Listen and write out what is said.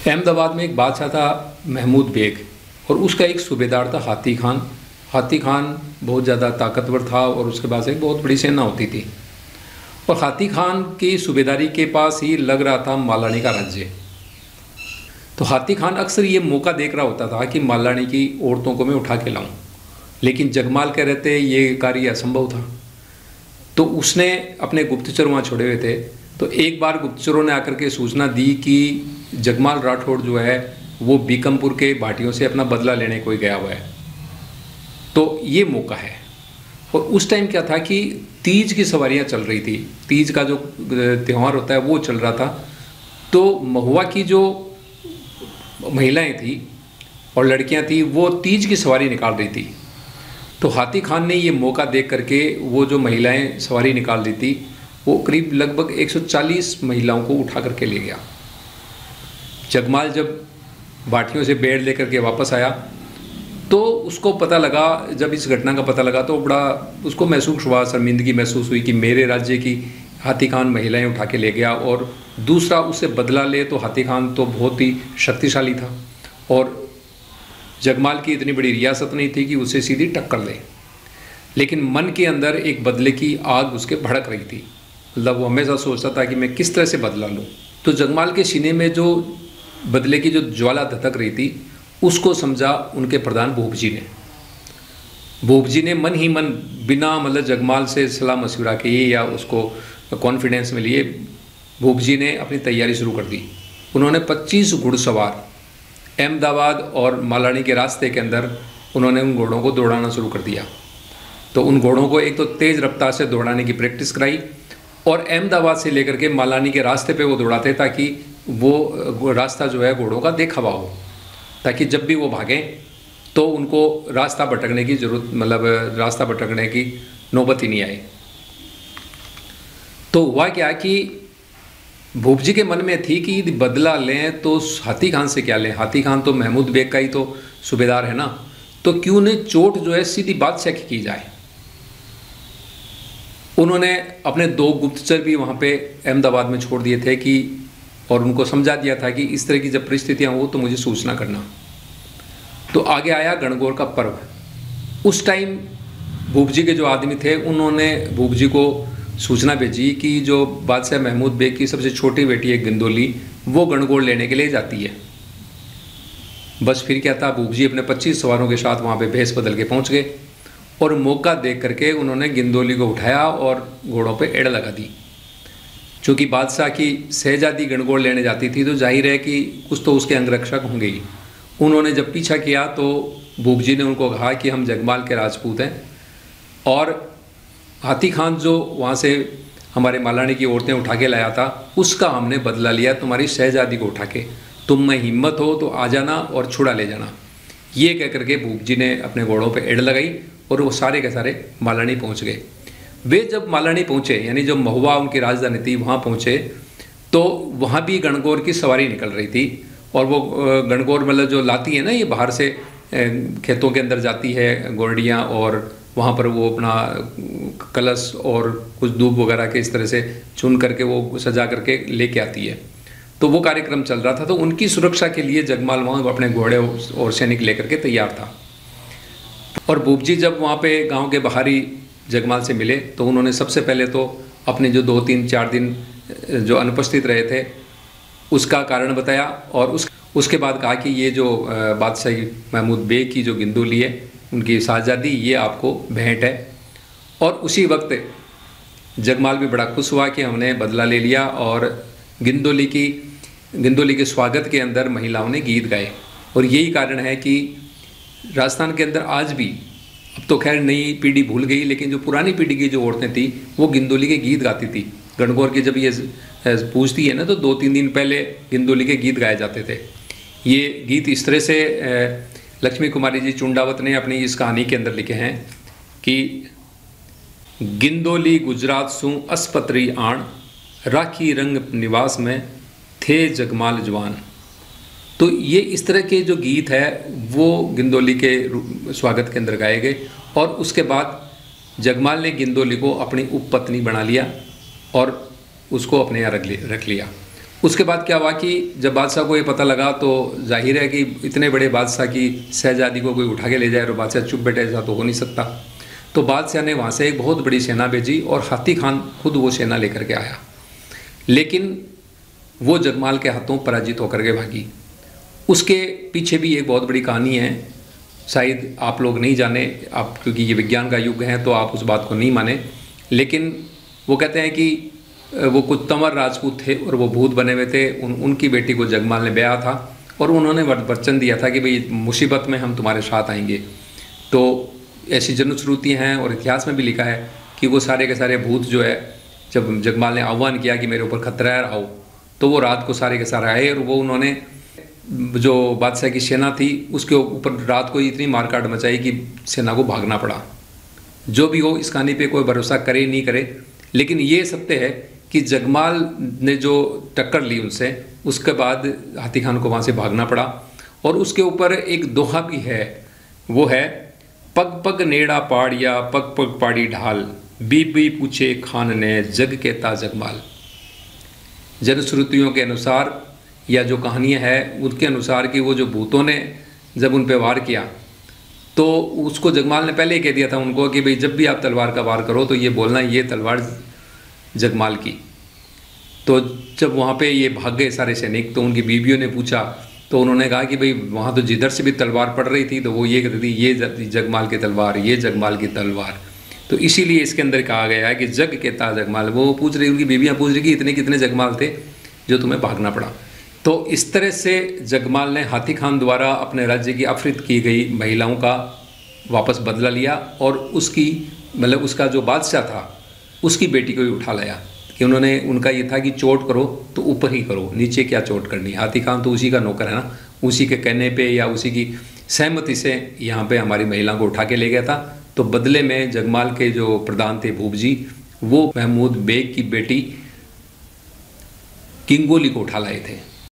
अहमदाबाद में एक बादशाह था महमूद बेग, और उसका एक सूबेदार था हाथी खान। हाथी खान बहुत ज़्यादा ताकतवर था और उसके पास एक बहुत बड़ी सेना होती थी। और हाथी खान की सूबेदारी के पास ही लग रहा था मालानी का राज्य। तो हाथी खान अक्सर ये मौका देख रहा होता था कि मालानी की औरतों को मैं उठा के लाऊं, लेकिन जगमाल कह रहे थे ये कार्य असंभव था। तो उसने अपने गुप्तचर वहाँ छोड़े हुए थे। तो एक बार गुप्तचरों ने आकर के सूचना दी कि जगमाल राठौड़ जो है वो बीकमपुर के भाटियों से अपना बदला लेने कोई गया हुआ है, तो ये मौका है। और उस टाइम क्या था कि तीज की सवारियां चल रही थी, तीज का जो त्यौहार होता है वो चल रहा था। तो महुआ की जो महिलाएं थी और लड़कियां थी वो तीज की सवारी निकाल रही थी। तो हाथी खान ने ये मौका देख करके वो जो महिलाएं सवारी निकाल रही थी वो करीब लगभग 140 महिलाओं को उठा करके ले गया। जगमाल जब भाटियों से बेड़ लेकर के वापस आया तो उसको पता लगा, जब इस घटना का पता लगा तो बड़ा उसको महसूस हुआ, शर्मिंदगी महसूस हुई कि मेरे राज्य की हाथी खान महिलाएं उठा के ले गया और दूसरा उससे बदला ले। तो हाथी खान तो बहुत ही शक्तिशाली था और जगमाल की इतनी बड़ी रियासत नहीं थी कि उसे सीधी टक्कर ले, लेकिन मन के अंदर एक बदले की आग उसके भड़क रही थी। मतलब वो हमेशा सोचता था कि मैं किस तरह से बदला लूँ। तो जगमाल के सीने में जो बदले की जो ज्वाला धधक रही थी उसको समझा उनके प्रधान भूपजी ने। भूपजी ने मन ही मन बिना मतलब जगमाल से सलाह मशविरा किए या उसको कॉन्फिडेंस में लिए भूपजी ने अपनी तैयारी शुरू कर दी। उन्होंने 25 घुड़सवार अहमदाबाद और मालानी के रास्ते के अंदर उन्होंने उन घोड़ों को दौड़ाना शुरू कर दिया। तो उन घोड़ों को एक तो तेज़ रफ्तार से दौड़ाने की प्रैक्टिस कराई और अहमदाबाद से लेकर के मालानी के रास्ते पे वो दौड़ाते ताकि वो रास्ता जो है घोड़ों का देखा हुआ हो, ताकि जब भी वो भागें तो उनको रास्ता भटकने की जरूरत मतलब रास्ता भटकने की नौबत ही नहीं आई। तो हुआ क्या कि भूपजी के मन में थी कि यदि बदला लें तो हाथी खान से क्या लें, हाथी खान तो महमूद बेग का ही तो सूबेदार है ना, तो क्यों नहीं चोट जो है सीधी बादशाह की जाए। उन्होंने अपने 2 गुप्तचर भी वहाँ पे अहमदाबाद में छोड़ दिए थे कि और उनको समझा दिया था कि इस तरह की जब परिस्थितियाँ हो तो मुझे सूचना करना। तो आगे आया गणगौर का पर्व। उस टाइम भूपजी के जो आदमी थे उन्होंने भूपजी को सूचना भेजी कि जो बादशाह महमूद बेग की सबसे छोटी बेटी है गिंदोली, वो गणगौर लेने के लिए जाती है। बस फिर क्या था, भूपजी अपने 25 सवारों के साथ वहाँ पे भेष बदल के पहुँच गए और मौका देख करके उन्होंने गिंदोली को उठाया और घोड़ों पे एड़ लगा दी। चूँकि बादशाह की शहजादी गणगौर लेने जाती थी तो जाहिर है कि कुछ तो उसके अंगरक्षक होंगे ही। उन्होंने जब पीछा किया तो भूपजी ने उनको कहा कि हम जगमाल के राजपूत हैं और हाथी खान जो वहाँ से हमारे मालानी की औरतें उठा के लाया था उसका हमने बदला लिया तुम्हारी शहजादी को उठा के, तुम में हिम्मत हो तो आ जाना और छुड़ा ले जाना। ये कह करके भूपजी ने अपने घोड़ों पे एड़ लगाई और वो सारे के सारे मालानी पहुँच गए। वे जब मालानी पहुँचे यानी जो महुआ उनकी राजधानी थी वहाँ पहुँचे तो वहाँ भी गणगौर की सवारी निकल रही थी। और वो गणगौर मतलब जो लाती है ना, ये बाहर से खेतों के अंदर जाती है गोरडियाँ और वहाँ पर वो अपना कलश और कुछ दूब वगैरह के इस तरह से चुन करके वो सजा करके लेके आती है। तो वो कार्यक्रम चल रहा था। तो उनकी सुरक्षा के लिए जगमाल वहाँ अपने घोड़े और सैनिक लेकर के तैयार था। और भूपजी जब वहाँ पे गांव के बाहरी जगमाल से मिले तो उन्होंने सबसे पहले तो अपने जो 2-3-4 दिन जो अनुपस्थित रहे थे उसका कारण बताया और उसके बाद कहा कि ये जो बादशाही महमूद बेग की जो गिंदोली है उनकी शहजादी ये आपको भेंट है। और उसी वक्त जगमाल भी बड़ा खुश हुआ कि हमने बदला ले लिया और गिंदोली के स्वागत के अंदर महिलाओं ने गीत गाए। और यही कारण है कि राजस्थान के अंदर आज भी, अब तो खैर नई पीढ़ी भूल गई, लेकिन जो पुरानी पीढ़ी की जो औरतें थी वो गिंदोली के गीत गाती थी। गणगौर के जब ये पूछती है ना तो 2-3 दिन पहले गिंदोली के गीत गाए जाते थे। ये गीत इस तरह से लक्ष्मी कुमारी जी चुंडावत ने अपनी इस कहानी के अंदर लिखे हैं कि गिंदोली गुजरात सु अस्पत्री आण, राखी रंग निवास में थे जगमाल जवान। तो ये इस तरह के जो गीत है वो गिंदोली के स्वागत के अंदर गाए गए। और उसके बाद जगमाल ने गिंदोली को अपनी उपपत्नी बना लिया और उसको अपने यहाँ रख लिया। उसके बाद क्या हुआ कि जब बादशाह को ये पता लगा तो जाहिर है कि इतने बड़े बादशाह की शहजादी को कोई उठा के ले जाए और बादशाह चुप बैठे, ऐसा तो हो नहीं सकता। तो बादशाह ने वहाँ से एक बहुत बड़ी सेना भेजी और हाथी खान खुद वो सेना लेकर के आया, लेकिन वो जगमाल के हाथों पराजित होकर के भागी। उसके पीछे भी एक बहुत बड़ी कहानी है, शायद आप लोग नहीं जाने, आप क्योंकि ये विज्ञान का युग है तो आप उस बात को नहीं माने, लेकिन वो कहते हैं कि वो कुछ तंवर राजपूत थे और वो भूत बने हुए थे। उनकी बेटी को जगमाल ने ब्याह था और उन्होंने वचन दिया था कि भाई मुसीबत में हम तुम्हारे साथ आएंगे। तो ऐसी जनश्रुतियाँ हैं और इतिहास में भी लिखा है कि वो सारे के सारे भूत जो है, जब जगमाल ने आह्वान किया कि मेरे ऊपर खतरा है आओ, तो वो रात को सारे के सारे आए और वो उन्होंने जो बादशाह की सेना थी उसके ऊपर रात को इतनी मारकाट मचाई कि सेना को भागना पड़ा। जो भी हो, इस कहानी पे कोई भरोसा करे नहीं करे, लेकिन ये सत्य है कि जगमाल ने जो टक्कर ली उनसे, उसके बाद हाथी खान को वहाँ से भागना पड़ा। और उसके ऊपर एक दोहा भी है, वो है पग पग नेड़ा पाड़िया पग पग पाड़ी ढाल, बीबी पूछे खान ने जग के ता जगमाल। जनश्रुतियों के अनुसार या जो कहानियाँ हैं उनके अनुसार कि वो जो भूतों ने जब उन पर वार किया तो उसको जगमाल ने पहले ही कह दिया था उनको कि भाई जब भी आप तलवार का वार करो तो ये बोलना ये तलवार जगमाल की। तो जब वहाँ पे ये भाग गए सारे सैनिक तो उनकी बीवियों ने पूछा तो उन्होंने कहा कि भाई वहाँ तो जिधर से भी तलवार पड़ रही थी तो वो ये कहती थी ये जगमाल की तलवार, ये जगमाल की तलवार। तो इसीलिए इसके अंदर कहा गया है कि जग के ता जगमाल। वो पूछ रही, उनकी बीवियाँ पूछ रही कि इतने कितने जगमाल थे जो तुम्हें भागना पड़ा। तो इस तरह से जगमाल ने हाथी खान द्वारा अपने राज्य की अपहृत की गई महिलाओं का वापस बदला लिया और उसकी मतलब उसका जो बादशाह था उसकी बेटी को ही उठा लाया कि उन्होंने, उनका ये था कि चोट करो तो ऊपर ही करो, नीचे क्या चोट करनी। हाथी खान तो उसी का नौकर है ना, उसी के कहने पे या उसी की सहमति से यहाँ पे हमारी महिला को उठा के ले गया था। तो बदले में जगमाल के जो प्रधान थे भूप जी, वो महमूद बेग की बेटी किंगोली को उठा लाए थे।